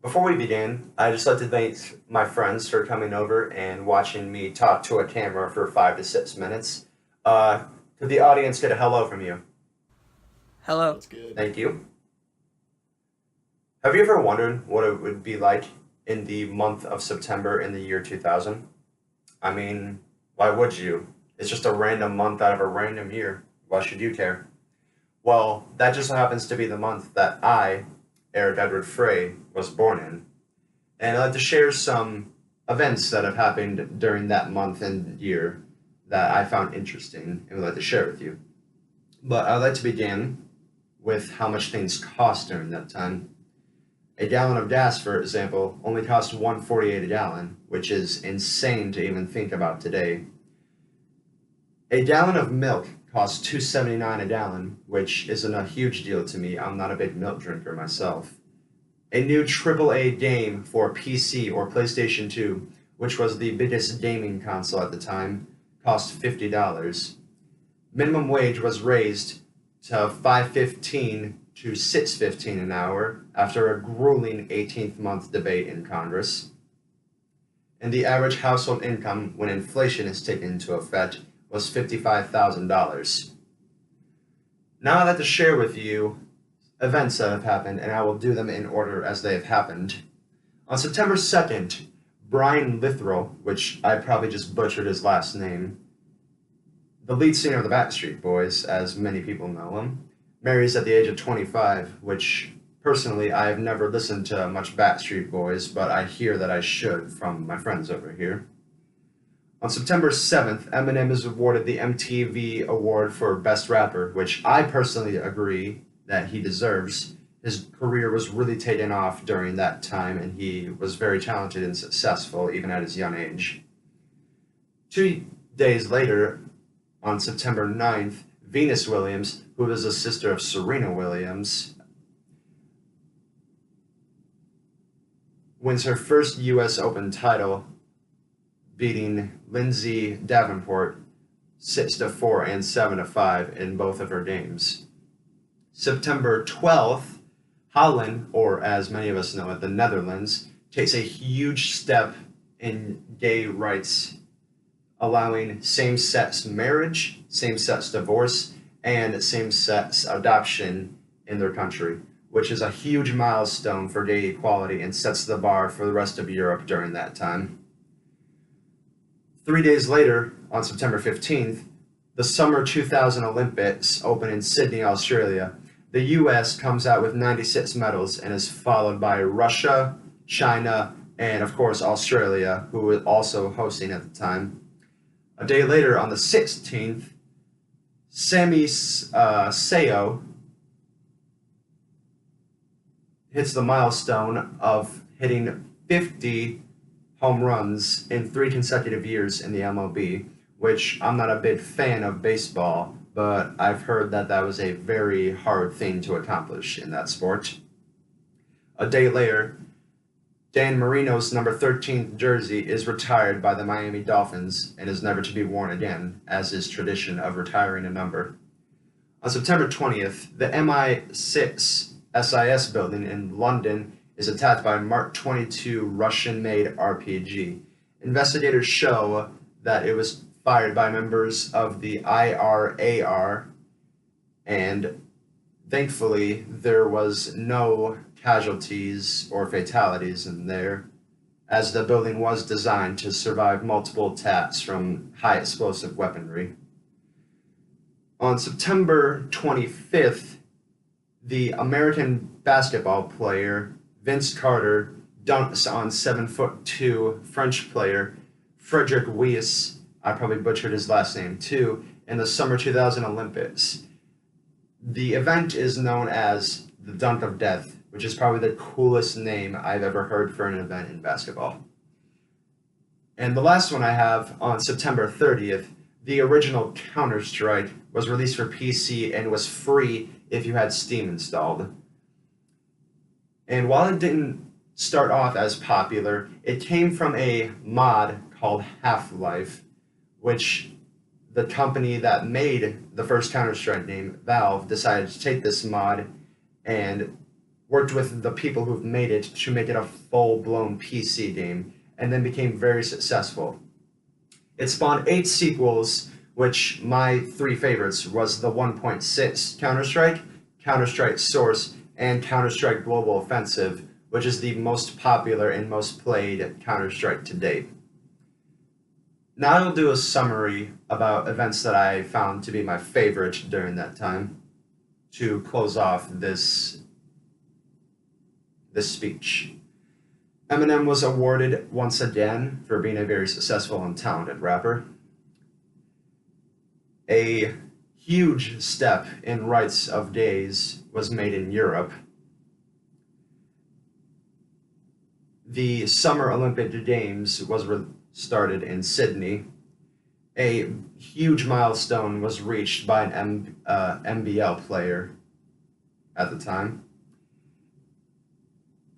Before we begin, I'd just like to thank my friends for coming over and watching me talk to a camera for 5 to 6 minutes. Uh, could the audience get a hello from you? Hello. That's good. Thank you. Have you ever wondered what it would be like in the month of September in the year 2000? I mean, why would you? It's just a random month out of a random year. Why should you care? Well, that just happens to be the month that I, Eric Edward Frey, was born in. And I'd like to share some events that have happened during that month and year that I found interesting and would like to share with you. But I'd like to begin with how much things cost during that time. A gallon of gas, for example, only cost 1.48 a gallon, which is insane to even think about today. A gallon of milk costs 2.79 a gallon, which isn't a huge deal to me. I'm not a big milk drinker myself. A new AAA game for PC or PlayStation 2, which was the biggest gaming console at the time, cost $50. Minimum wage was raised to 5.15 to 6.15 an hour after a grueling 18th month debate in Congress. And the average household income when inflation is taken into effect was $55,000. Now I'd like to share with you events that have happened, and I will do them in order as they have happened. On September 2nd, Brian Lithrell, which I probably just butchered his last name, the lead singer of the Backstreet Boys, as many people know him, marries at the age of 25, which personally I have never listened to much Backstreet Boys, but I hear that I should from my friends over here. On September 7th, Eminem is awarded the MTV Award for Best Rapper, which I personally agree that he deserves. His career was really taken off during that time, and he was very talented and successful even at his young age. 2 days later, on September 9th, Venus Williams, who is a sister of Serena Williams, wins her first U.S. Open title, beating Lindsay Davenport 6-4 and 7-5 in both of her games. September 12th, Holland, or as many of us know it, the Netherlands, takes a huge step in gay rights, allowing same-sex marriage, same-sex divorce, and same-sex adoption in their country, which is a huge milestone for gay equality and sets the bar for the rest of Europe during that time. 3 days later, on September 15th, the Summer 2000 Olympics open in Sydney, Australia. The US comes out with 96 medals and is followed by Russia, China, and of course Australia, who was also hosting at the time. A day later, on the 16th, Sami Sayo hits the milestone of hitting 50 home runs in 3 consecutive years in the MLB, which I'm not a big fan of baseball, but I've heard that that was a very hard thing to accomplish in that sport. A day later, Dan Marino's number 13 jersey is retired by the Miami Dolphins and is never to be worn again, as is tradition of retiring a number. On September 20th, the MI6 SIS building in London is attacked by a Mark 22 Russian-made RPG. Investigators show that it was fired by members of the IRAR, and thankfully there was no casualties or fatalities in there, as the building was designed to survive multiple attacks from high explosive weaponry. On September 25th, the American basketball player Vince Carter dunks on 7'2" French player Frederick Weiss, I probably butchered his last name too, in the Summer 2000 Olympics. The event is known as the Dunk of Death, which is probably the coolest name I've ever heard for an event in basketball. And the last one I have, on September 30th, the original Counter-Strike was released for PC and was free if you had Steam installed. And while it didn't start off as popular, it came from a mod called Half-Life, which the company that made the first Counter-Strike game, Valve, decided to take this mod and worked with the people who've made it to make it a full-blown PC game, and then became very successful. It spawned 8 sequels, which my 3 favorites was the 1.6 Counter-Strike, Counter-Strike Source, and Counter-Strike Global Offensive, which is the most popular and most played Counter-Strike to date. Now I'll do a summary about events that I found to be my favorite during that time to close off this speech. Eminem was awarded once again for being a very successful and talented rapper. A huge step in rights of gays was made in Europe. The Summer Olympic Games was started in Sydney. A huge milestone was reached by an NBL player at the time.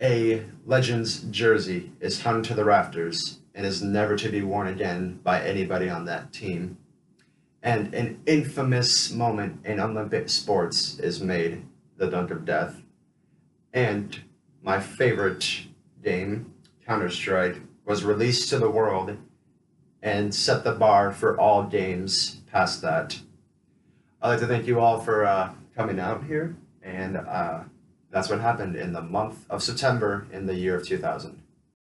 A Legends jersey is hung to the rafters and is never to be worn again by anybody on that team. And an infamous moment in Olympic sports is made, the Dunk of Death. And my favorite game, Counter-Strike, was released to the world and set the bar for all games past that. I'd like to thank you all for coming out here, and that's what happened in the month of September in the year of 2000.